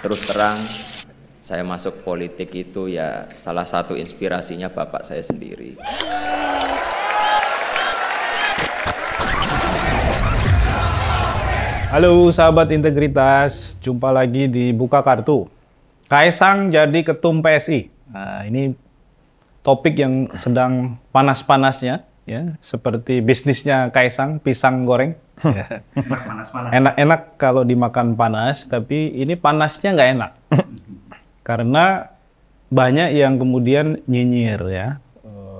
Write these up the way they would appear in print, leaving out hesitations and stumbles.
Terus terang, saya masuk politik itu ya salah satu inspirasinya bapak saya sendiri. Halo sahabat integritas, jumpa lagi di Buka Kartu. Kaisang jadi ketum PSI. Nah, ini topik yang sedang panas-panasnya, ya, seperti bisnisnya Kaisang, pisang goreng. Enak-enak kalau dimakan panas, tapi ini panasnya nggak enak. Karena banyak yang kemudian nyinyir, ya,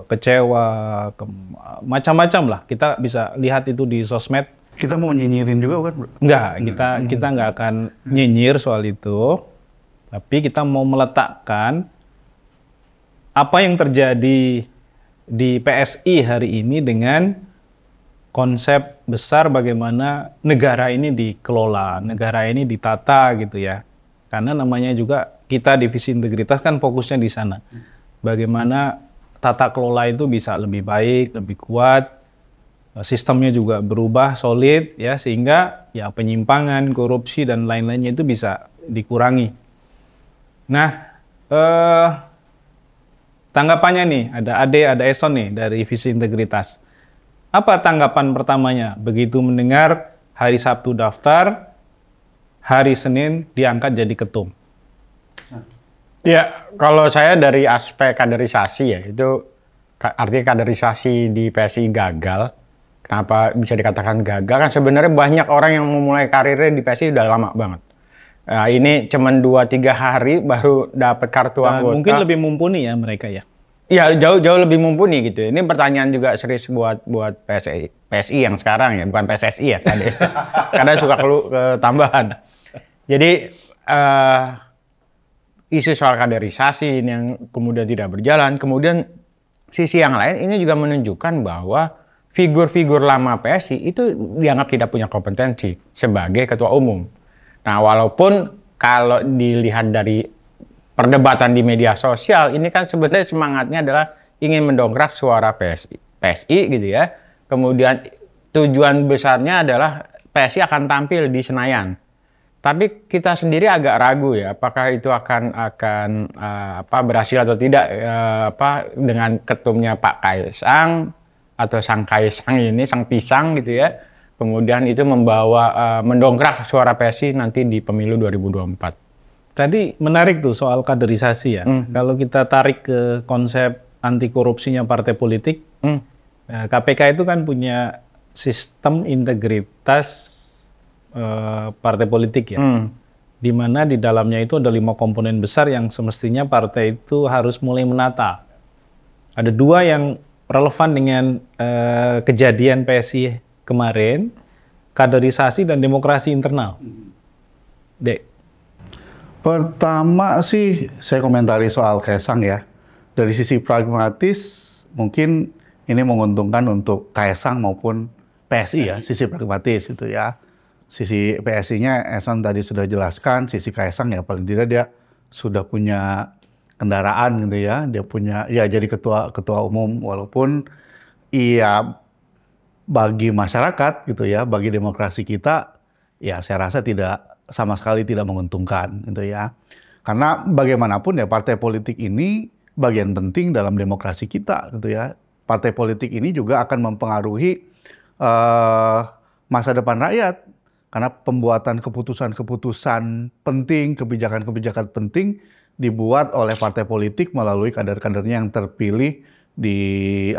kecewa, macam-macam lah. Kita bisa lihat itu di sosmed. Kita mau nyinyirin juga kan, bro? Enggak, kita nggak akan nyinyir soal itu. Tapi kita mau meletakkan apa yang terjadi di PSI hari ini dengan konsep besar bagaimana negara ini dikelola, negara ini ditata gitu ya. Karena namanya juga kita divisi integritas kan fokusnya di sana. Bagaimana tata kelola itu bisa lebih baik, lebih kuat, sistemnya juga berubah, solid ya, sehingga ya penyimpangan, korupsi dan lain-lainnya itu bisa dikurangi. Nah, tanggapannya nih, ada Ade, ada Eson nih dari Visi Integritas. Apa tanggapan pertamanya begitu mendengar hari Sabtu daftar, hari Senin diangkat jadi ketum? Ya, kalau saya dari aspek kaderisasi ya, itu artinya kaderisasi di PSI gagal. Kenapa bisa dikatakan gagal? Kan sebenarnya banyak orang yang memulai karirnya di PSI udah lama banget. Nah, ini cuman 2-3 hari baru dapat kartu anggota. Mungkin lebih mumpuni ya mereka ya? Iya, jauh lebih mumpuni gitu. Ini pertanyaan juga serius buat PSI yang sekarang ya, bukan PSSI ya tadi. Karena suka ketambahan. Jadi isu soal kaderisasi ini yang kemudian tidak berjalan. Kemudian sisi yang lain ini juga menunjukkan bahwa figur-figur lama PSI itu dianggap tidak punya kompetensi sebagai ketua umum. Nah, walaupun kalau dilihat dari perdebatan di media sosial, ini kan sebenarnya semangatnya adalah ingin mendongkrak suara PSI gitu ya. Kemudian tujuan besarnya adalah PSI akan tampil di Senayan. Tapi kita sendiri agak ragu ya, apakah itu akan berhasil atau tidak dengan ketumnya Pak Kaisang atau Sang Kaisang ini, Sang Pisang gitu ya. Kemudian itu membawa mendongkrak suara PSI nanti di pemilu 2024. Tadi menarik tuh soal kaderisasi ya. Kalau kita tarik ke konsep anti korupsinya partai politik, KPK itu kan punya sistem integritas partai politik ya. Di mana di dalamnya itu ada 5 komponen besar yang semestinya partai itu harus mulai menata. Ada 2 yang relevan dengan kejadian PSI kemarin, kaderisasi dan demokrasi internal. Dek. Pertama sih saya komentari soal Kaisang ya. Dari sisi pragmatis mungkin ini menguntungkan untuk Kaisang maupun PSI ya, sisi pragmatis itu ya. Sisi PSI-nya Eson tadi sudah jelaskan, sisi Kaisang ya paling tidak dia sudah punya kendaraan gitu ya. Dia punya ya jadi ketua umum, walaupun iya bagi masyarakat gitu ya, bagi demokrasi kita ya saya rasa sama sekali tidak menguntungkan gitu ya. Karena bagaimanapun ya partai politik ini bagian penting dalam demokrasi kita gitu ya. Partai politik ini juga akan mempengaruhi masa depan rakyat. Karena pembuatan keputusan-keputusan penting, kebijakan-kebijakan penting dibuat oleh partai politik melalui kader-kadernya yang terpilih di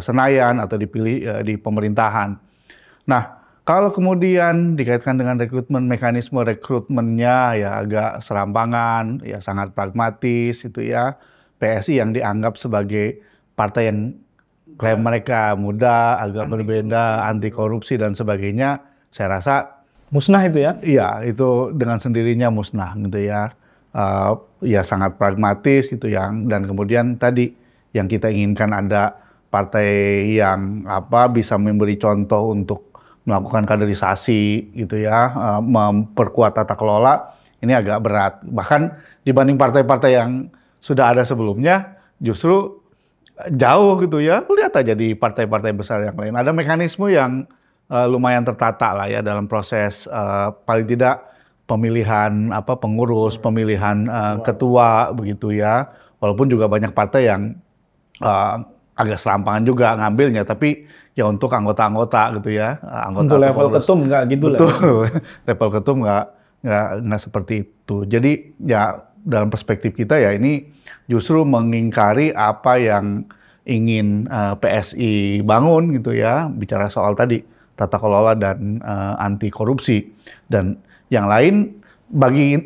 Senayan atau dipilih di pemerintahan. Nah, kalau kemudian dikaitkan dengan mekanisme rekrutmennya ya agak serampangan, ya sangat pragmatis itu ya. PSI yang dianggap sebagai partai yang klaim mereka muda, agak berbeda, anti korupsi dan sebagainya, saya rasa musnah itu ya? Iya, itu dengan sendirinya musnah gitu ya. Ya sangat pragmatis gitu yang, dan kemudian tadi yang kita inginkan ada partai yang bisa memberi contoh untuk melakukan kaderisasi gitu ya, memperkuat tata kelola, ini agak berat. Bahkan dibanding partai-partai yang sudah ada sebelumnya, justru jauh gitu ya. Lihat aja di partai-partai besar yang lain. Ada mekanisme yang lumayan tertata lah ya dalam proses paling tidak pemilihan pengurus, pemilihan ketua begitu ya. Walaupun juga banyak partai yang agak serampangan juga ngambilnya, tapi ya untuk anggota-anggota gitu ya, Untuk level ketum nggak gitu lah. Level ketum nggak seperti itu. Jadi ya dalam perspektif kita ya ini justru mengingkari apa yang ingin PSI bangun gitu ya, bicara soal tadi tata kelola dan anti korupsi. Dan yang lain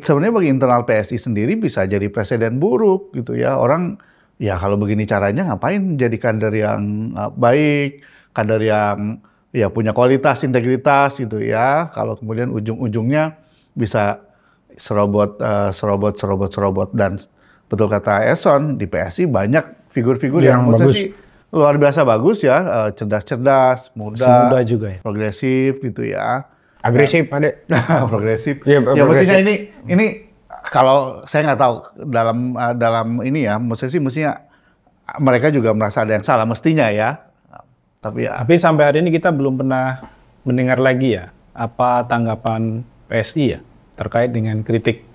sebenarnya bagi internal PSI sendiri bisa jadi presiden buruk gitu ya. Orang ya kalau begini caranya ngapain jadi kader yang baik, kader yang ya punya kualitas, integritas gitu ya. Kalau kemudian ujung-ujungnya bisa serobot dan betul kata Eson, di PSI banyak figur-figur yang bagus. Luar biasa bagus ya, cerdas-cerdas, muda juga ya, progresif gitu ya. Agresif, Pak. Progresif. Ya, ya mestinya ini kalau saya nggak tahu dalam ini ya, mestinya mereka juga merasa ada yang salah mestinya ya. Tapi sampai hari ini kita belum pernah mendengar lagi ya apa tanggapan PSI ya terkait dengan kritik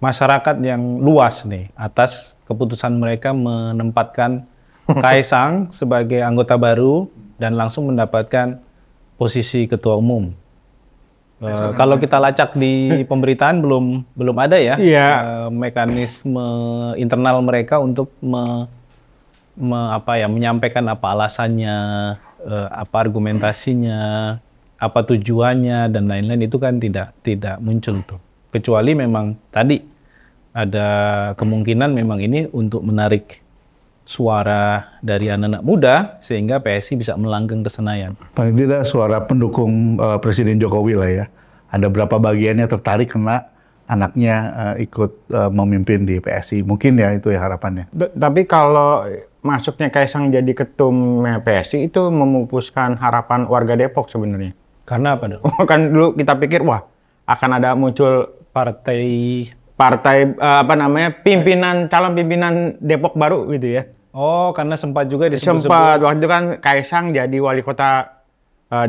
masyarakat yang luas nih atas keputusan mereka menempatkan Kaesang sebagai anggota baru dan langsung mendapatkan posisi ketua umum. Kalau kita lacak di pemberitaan belum ada ya mekanisme internal mereka untuk menyampaikan apa alasannya, apa argumentasinya, apa tujuannya dan lain-lain, itu kan tidak muncul tuh. Kecuali memang tadi ada kemungkinan memang ini untuk menarik suara dari anak-anak muda sehingga PSI bisa melanggeng ke Senayan. Paling tidak suara pendukung Presiden Jokowi lah ya. Ada berapa bagiannya tertarik karena anaknya ikut memimpin di PSI. Mungkin ya itu ya harapannya. Tapi kalau masuknya Kaesang jadi ketum PSI itu memupuskan harapan warga Depok sebenarnya. Karena apa dong? Kan dulu kita pikir wah akan ada muncul partai calon pimpinan Depok baru gitu ya. Oh, karena sempat juga disebut-sebut. Sempat waktu itu kan Kaesang jadi wali kota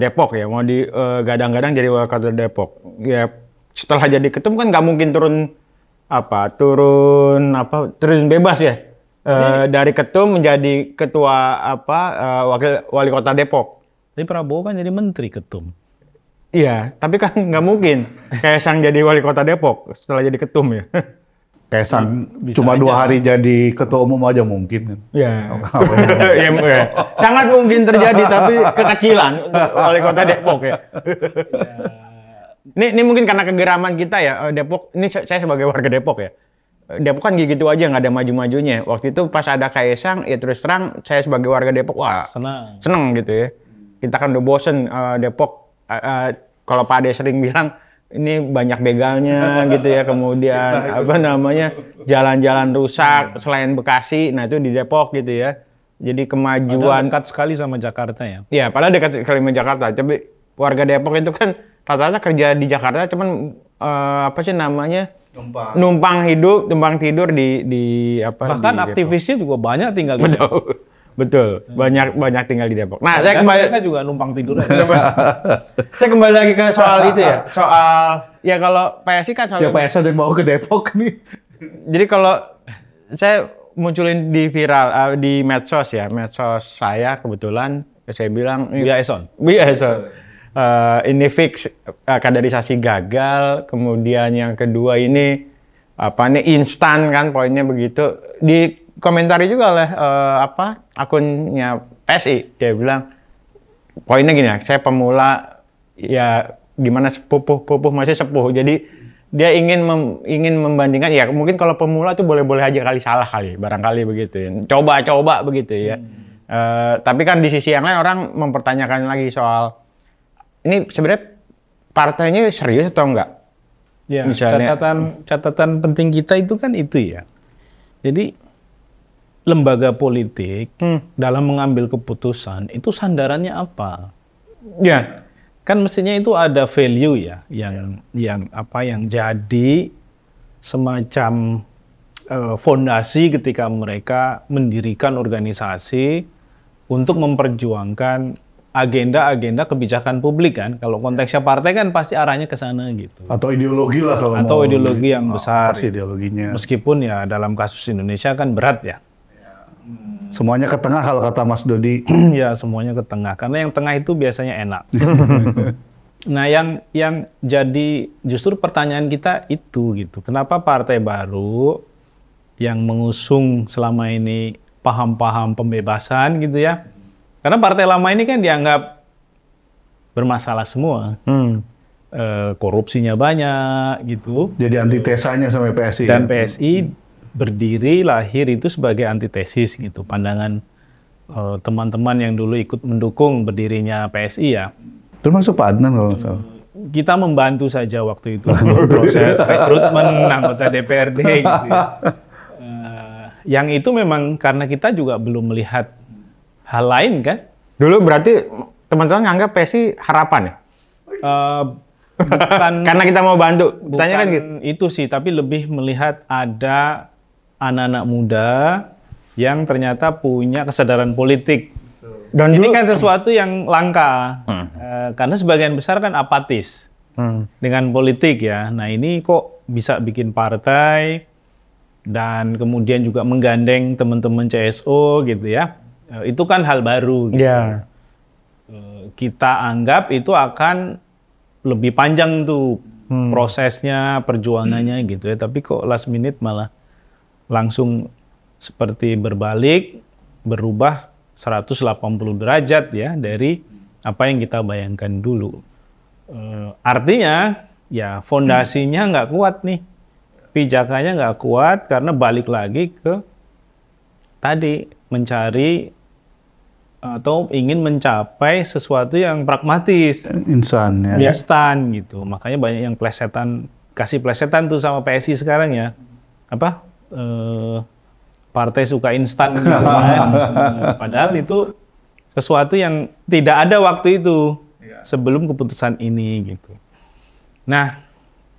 Depok ya, mau gadang-gadang jadi wali kota Depok. Ya setelah jadi ketum kan nggak mungkin turun bebas ya. Dari ketum menjadi ketua wakil wali kota Depok. Tapi Prabowo kan jadi menteri ketum. Iya, tapi kan nggak mungkin Kaesang jadi wali kota Depok setelah jadi ketum ya. Kaesang cuma 2 hari jadi ketua umum aja mungkin kan. Iya. Ya, sangat mungkin terjadi tapi kekecilan untuk wali kota Depok ya. Ini mungkin karena kegeraman kita ya Depok. Ini saya sebagai warga Depok ya. Depok kan gitu aja nggak ada maju-majunya. Waktu itu pas ada Kaesang ya terus terang saya sebagai warga Depok wah seneng gitu ya. Kita kan udah bosen Depok. Kalau Pak Ade sering bilang ini banyak begalnya gitu ya, kemudian jalan-jalan rusak selain Bekasi, nah itu di Depok gitu ya. Jadi kemajuan dekat sekali sama Jakarta ya. Iya, padahal dekat sekali sama Jakarta. Tapi warga Depok itu kan rata-rata kerja di Jakarta, cuman numpang tidur di bahkan di aktivisnya juga banyak tinggal di Depok. Betul, banyak saya kembali. Nah, mereka juga numpang tidur aja. Saya kembali lagi ke soal itu ya. Soal ya kalau PSI kan ya PSI dan mau ke Depok nih. Jadi kalau saya munculin di viral di medsos saya kebetulan saya bilang Eson. Ini fix kaderisasi gagal, kemudian yang kedua ini instan kan poinnya begitu. Di komentari juga oleh akunnya PSI, dia bilang poinnya gini ya, saya pemula ya gimana sepuh masih sepuh, jadi dia ingin membandingkan ya mungkin kalau pemula tuh boleh aja barangkali begitu ya, coba begitu ya. Tapi kan di sisi yang lain orang mempertanyakan lagi soal ini sebenarnya partainya serius atau enggak? Ya, catatan penting kita itu kan itu ya. Jadi lembaga politik dalam mengambil keputusan itu sandarannya apa? Ya, kan mestinya itu ada value ya, yang jadi semacam fondasi ketika mereka mendirikan organisasi untuk memperjuangkan agenda-agenda kebijakan publik kan. Kalau konteksnya partai kan pasti arahnya ke sana gitu. Atau ideologi lah kalau Atau mau ideologi yang besar. pasti ideologinya. Meskipun ya dalam kasus Indonesia kan berat ya. Semuanya ke tengah kalau kata Mas Dodi. Ya semuanya ke tengah. Karena yang tengah itu biasanya enak. Nah yang jadi justru pertanyaan kita itu gitu. Kenapa partai baru yang mengusung selama ini paham-paham pembebasan gitu ya. Karena partai lama ini kan dianggap bermasalah semua. Korupsinya banyak gitu. Jadi antitesanya sama PSI. Dan ya? PSI berdiri lahir itu sebagai antitesis gitu. Pandangan teman-teman yang dulu ikut mendukung berdirinya PSI ya. Termasuk Pak Adnan kalau nggak salah. Kita membantu saja waktu itu proses rekrutmen anggota DPRD gitu ya. Yang itu memang karena kita juga belum melihat hal lain kan. Dulu berarti teman-teman nganggap PSI harapan ya? Bukan Karena kita mau bantu. Tanya kan gitu. itu sih, tapi lebih melihat ada anak-anak muda yang ternyata punya kesadaran politik. Dan Ini dulu- kan sesuatu yang langka, karena sebagian besar kan apatis dengan politik ya. Nah ini kok bisa bikin partai dan kemudian juga menggandeng teman-teman CSO gitu ya. Itu kan hal baru. Gitu. Ya. Kita anggap itu akan lebih panjang tuh prosesnya, perjuangannya gitu ya. Tapi kok last minute malah langsung seperti berbalik, berubah 180 derajat ya dari apa yang kita bayangkan dulu. Artinya ya fondasinya nggak kuat nih, pijakannya nggak kuat karena balik lagi ke tadi mencari atau ingin mencapai sesuatu yang pragmatis, Insan ya. instan gitu. Makanya banyak yang kasih plesetan tuh sama PSI sekarang ya. Apa? Partai suka instan gitu kan. Padahal itu sesuatu yang tidak ada waktu itu sebelum keputusan ini gitu. Nah,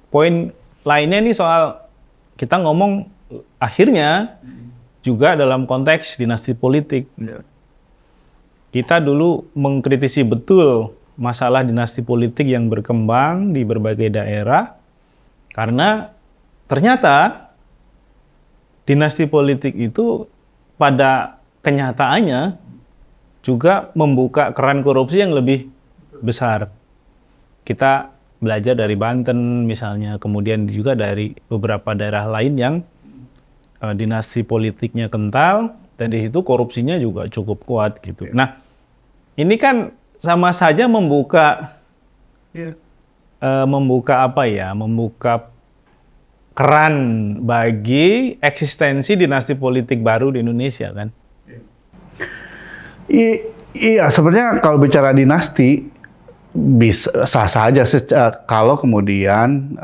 poin lainnya nih soal kita ngomong akhirnya juga dalam konteks dinasti politik. Kita dulu mengkritisi betul masalah dinasti politik yang berkembang di berbagai daerah karena ternyata dinasti politik itu pada kenyataannya juga membuka keran korupsi yang lebih besar. Kita belajar dari Banten misalnya, kemudian juga dari beberapa daerah lain yang dinasti politiknya kental dan di situ korupsinya juga cukup kuat gitu. Nah, ini kan sama saja membuka membuka keran bagi eksistensi dinasti politik baru di Indonesia kan. Iya, sebenarnya kalau bicara dinasti bisa sah-sah aja kalau kemudian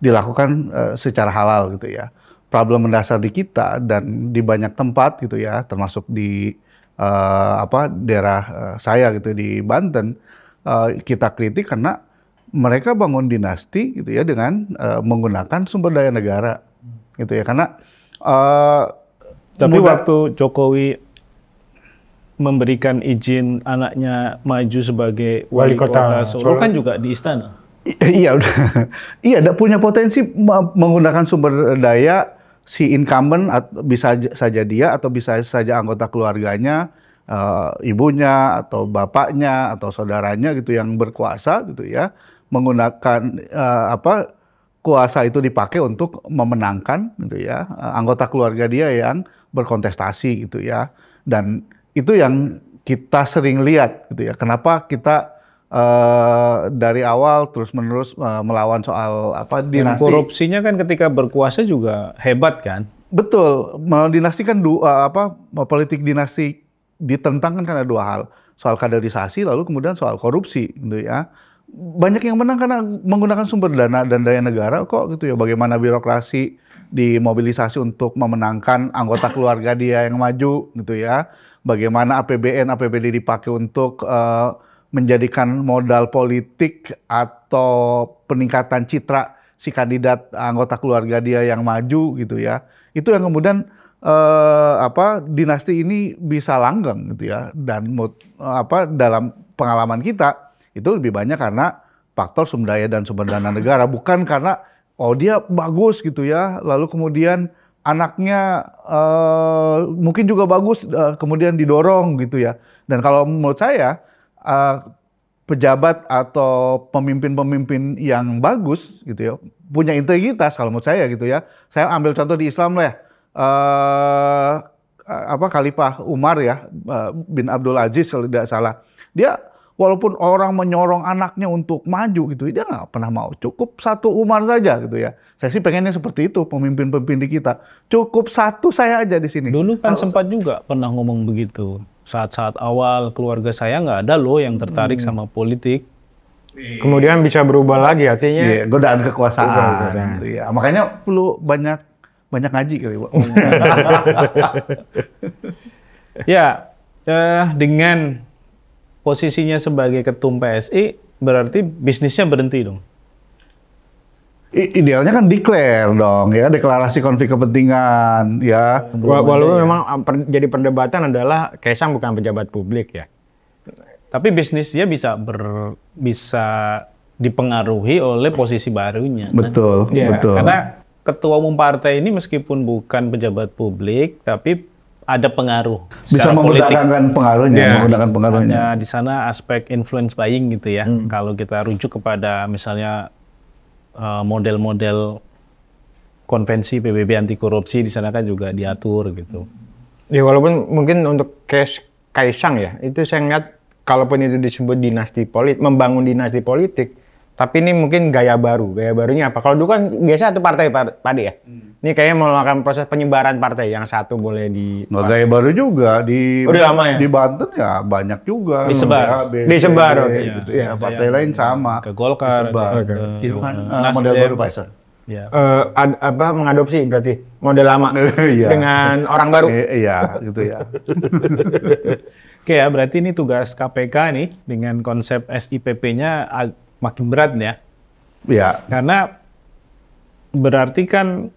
dilakukan secara halal gitu ya. Problem mendasar di kita dan di banyak tempat gitu ya, termasuk di daerah saya gitu di Banten, kita kritik karena mereka bangun dinasti gitu ya dengan menggunakan sumber daya negara gitu ya. Karena tapi waktu Jokowi memberikan izin anaknya maju sebagai wali kota Solo kan juga di istana. Iya, iya, punya potensi menggunakan sumber daya si incumbent, bisa saja dia atau bisa saja anggota keluarganya, ibunya atau bapaknya atau saudaranya gitu yang berkuasa gitu ya, menggunakan kuasa itu dipakai untuk memenangkan gitu ya anggota keluarga dia yang berkontestasi gitu ya. Dan itu yang kita sering lihat gitu ya. Kenapa kita dari awal terus-menerus melawan soal dinasti. Korupsinya kan ketika berkuasa juga hebat kan? Betul, dinasti kan politik dinasti ditentang kan karena dua hal. Soal kaderisasi lalu kemudian soal korupsi gitu ya. Banyak yang menang karena menggunakan sumber dana dan daya negara kok gitu ya. Bagaimana birokrasi dimobilisasi untuk memenangkan anggota keluarga dia yang maju gitu ya. Bagaimana APBN, APBD dipakai untuk menjadikan modal politik atau peningkatan citra si kandidat anggota keluarga dia yang maju gitu ya. Itu yang kemudian dinasti ini bisa langgeng gitu ya, dan dalam pengalaman kita itu lebih banyak karena faktor sumber daya dan sumber dana negara, bukan karena dia bagus gitu ya, lalu kemudian anaknya mungkin juga bagus, kemudian didorong gitu ya. Dan kalau menurut saya pejabat atau pemimpin-pemimpin yang bagus gitu ya, punya integritas kalau menurut saya gitu ya. Saya ambil contoh di Islam lah ya. Khalifah Umar ya, bin Abdul Aziz kalau tidak salah. Dia walaupun orang menyorong anaknya untuk maju gitu, dia nggak pernah mau. Cukup satu Umar saja gitu ya. Saya sih pengennya seperti itu pemimpin-pemimpin di kita. Cukup satu saya aja di sini. Dulu kan sempat juga pernah ngomong begitu. Saat-saat awal keluarga saya nggak ada loh yang tertarik sama politik. Kemudian bisa berubah lagi, artinya godaan kekuasaan. Gitu ya. Makanya perlu banyak ngaji kali, Pak. Ya, dengan posisinya sebagai ketum PSI, berarti bisnisnya berhenti dong? Idealnya kan declare dong ya, deklarasi konflik kepentingan ya. Walaupun memang jadi perdebatan adalah Kaisang bukan pejabat publik ya. Tapi bisnisnya bisa dipengaruhi oleh posisi barunya. Betul, Ya, betul. Karena ketua umum partai ini meskipun bukan pejabat publik, tapi ada pengaruh. Bisa memudahkan pengaruhnya, Ada di sana aspek influence buying gitu ya. Kalau kita rujuk kepada misalnya model-model konvensi PBB anti korupsi, di sana kan juga diatur gitu. Ya walaupun mungkin untuk Kaisang ya, itu saya ngeliat kalaupun itu disebut dinasti politik, membangun dinasti politik, tapi ini mungkin gaya baru. Gaya barunya apa? Kalau dulu kan biasa satu partai Pade ya. Ini kayaknya melakukan proses penyebaran partai, yang satu boleh di... Nggak gaya baru juga Udah lama ya? Di Banten ya banyak juga. Disebar. Disebar, gitu ya. Partai lain sama. Ke Golkar, Disebar. Itu kan model baru Pak Isan. Ya. Mengadopsi berarti model lama dengan orang baru. Iya, gitu ya. Oke ya, berarti ini tugas KPK nih dengan konsep SIPP-nya makin berat ya. Iya. Karena berarti kan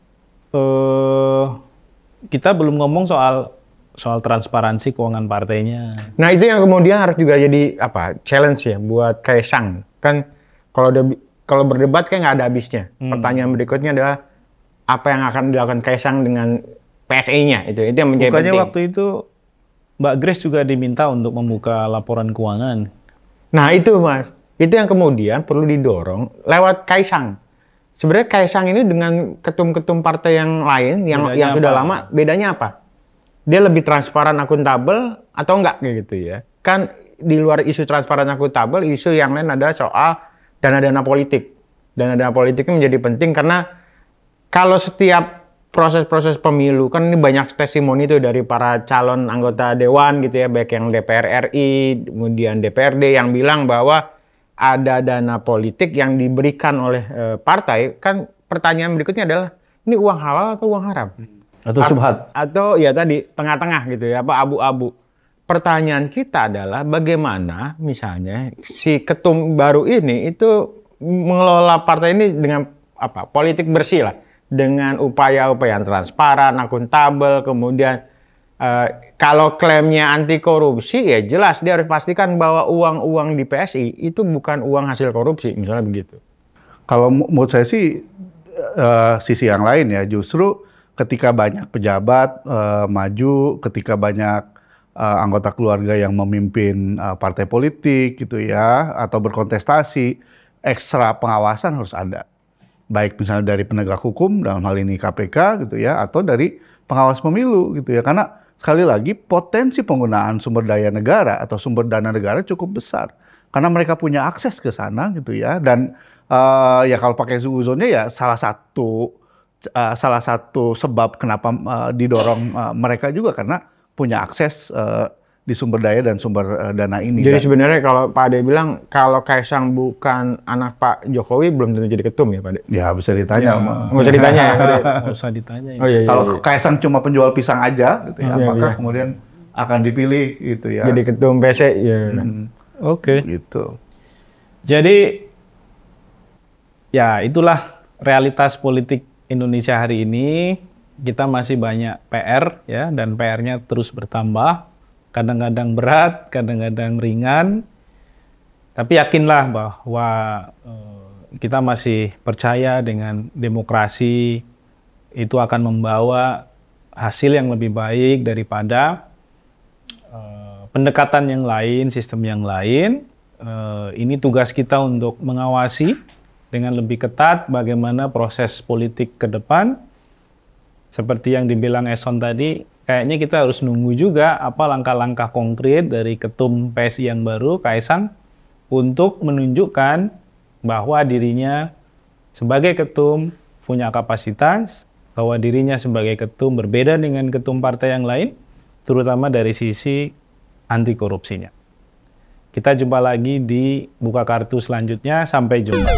kita belum ngomong soal transparansi keuangan partainya. Nah itu yang kemudian harus juga jadi challenge ya buat Kaisang. Kan kalau berdebat kan nggak ada habisnya. Pertanyaan berikutnya adalah apa yang akan dilakukan Kaisang dengan PSI-nya, itu yang menjadi Bukannya penting. waktu itu Mbak Grace juga diminta untuk membuka laporan keuangan. Nah itu Mas, itu yang kemudian perlu didorong lewat Kaisang. Sebenarnya Kaisang ini dengan ketum-ketum partai yang lain yang sudah lama, bedanya apa? Dia lebih transparan, akuntabel atau enggak kayak gitu ya? Kan di luar isu transparan, akuntabel, isu yang lain adalah soal dana-dana politik. Dana-dana politik ini menjadi penting karena kalau setiap proses-proses pemilu, kan ini banyak testimoni tuh dari para calon anggota dewan gitu ya, baik yang DPR RI, kemudian DPRD yang bilang bahwa ada dana politik yang diberikan oleh partai. Kan pertanyaan berikutnya adalah, ini uang halal atau uang haram? Atau subhat. Atau ya tadi tengah-tengah gitu ya, abu-abu. Pertanyaan kita adalah bagaimana misalnya si ketum baru ini itu mengelola partai ini dengan politik bersih lah, dengan upaya-upaya yang transparan, akuntabel, kemudian kalau klaimnya anti korupsi ya jelas dia harus pastikan bahwa uang-uang di PSI itu bukan uang hasil korupsi, misalnya begitu. Kalau menurut saya sih sisi yang lain ya, justru ketika banyak pejabat maju, ketika banyak anggota keluarga yang memimpin partai politik gitu ya, atau berkontestasi, ekstra pengawasan harus ada. Baik misalnya dari penegak hukum, dalam hal ini KPK gitu ya, atau dari pengawas pemilu gitu ya. Karena sekali lagi potensi penggunaan sumber daya negara atau sumber dana negara cukup besar. Karena mereka punya akses ke sana gitu ya. Dan ya kalau pakai suzonnya ya salah satu sebab kenapa didorong mereka juga karena punya akses di sumber daya dan sumber dana ini. Jadi sebenarnya kalau Pak Ade bilang kalau Kaisang bukan anak Pak Jokowi belum tentu jadi ketum ya Pak Ade? Ya bisa ditanya. Nggak usah ditanya ya Pak Ade? Nggak usah ditanya. Oh, iya. Kalau Kaisang cuma penjual pisang aja gitu ya, apakah kemudian akan dipilih gitu ya? Jadi ketum PSI ya. Oke. Gitu. Jadi ya itulah realitas politik Indonesia hari ini. kita masih banyak PR ya, dan PR-nya terus bertambah. Kadang-kadang berat, kadang-kadang ringan. Tapi yakinlah bahwa kita masih percaya dengan demokrasi itu akan membawa hasil yang lebih baik daripada pendekatan yang lain, sistem yang lain. Ini tugas kita untuk mengawasi dengan lebih ketat bagaimana proses politik ke depan. Seperti yang dibilang Eson tadi, kayaknya kita harus nunggu juga apa langkah-langkah konkret dari Ketum PSI yang baru, Kaisang, untuk menunjukkan bahwa dirinya sebagai ketum punya kapasitas, bahwa dirinya sebagai ketum berbeda dengan ketum partai yang lain, terutama dari sisi anti korupsinya. Kita jumpa lagi di Buka Kartu selanjutnya. Sampai jumpa.